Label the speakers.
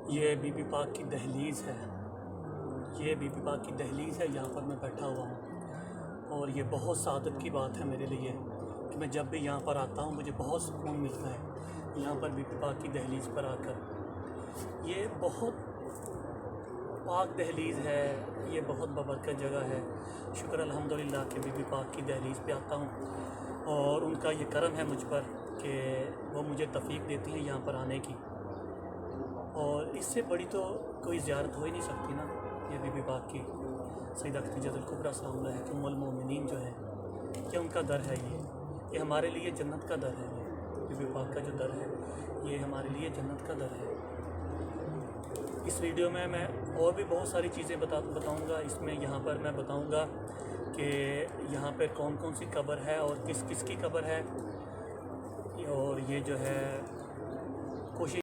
Speaker 1: یہ be be پاک کی دہلیز ہے، یہ بی بی پاک کی دہلیز ہے، یہاں پر میں بیٹھا ہوا ہوں اور یہ بہت سعادت کی بات ہے میرے لیے کہ میں جب بھی یہاں پر آتا ہوں مجھے بہت سکون ملتا ہے یہاں پر بی بی پاک کی دہلیز پر آ کر۔ یہ بہت پاک دہلیز ہے، یہ بہت بابرکت جگہ ہے۔ شکر الحمدللہ کہ بی بی پاک کی دہلیز پہ آتا ہوں اور ان کا یہ کرم ہے مجھ پر کہ وہ مجھے توفیق دیتی ہیں یہاں پر آنے کی، اور اس سے بڑی تو کوئی زیارت ہو ہی نہیں سکتی نا۔ یہ بی بی پاک کی سیدہ خدیجہ الکبریٰ سلام اللہ علیہا کہ ام المومنین جو ہے، یہ ان کا در ہے، یہ ہمارے لیے جنت کا در ہے۔ یہ بی بی پاک کا جو در ہے یہ ہمارے لیے جنت کا در ہے۔ اس ویڈیو میں اور بھی بہت ساری چیزیں بتاؤں گا۔ اس میں یہاں پر میں بتاؤں گا کہ یہاں پہ کون کون سی قبر ہے اور کس کس کی قبر ہے، اور یہ جو ہے کوشش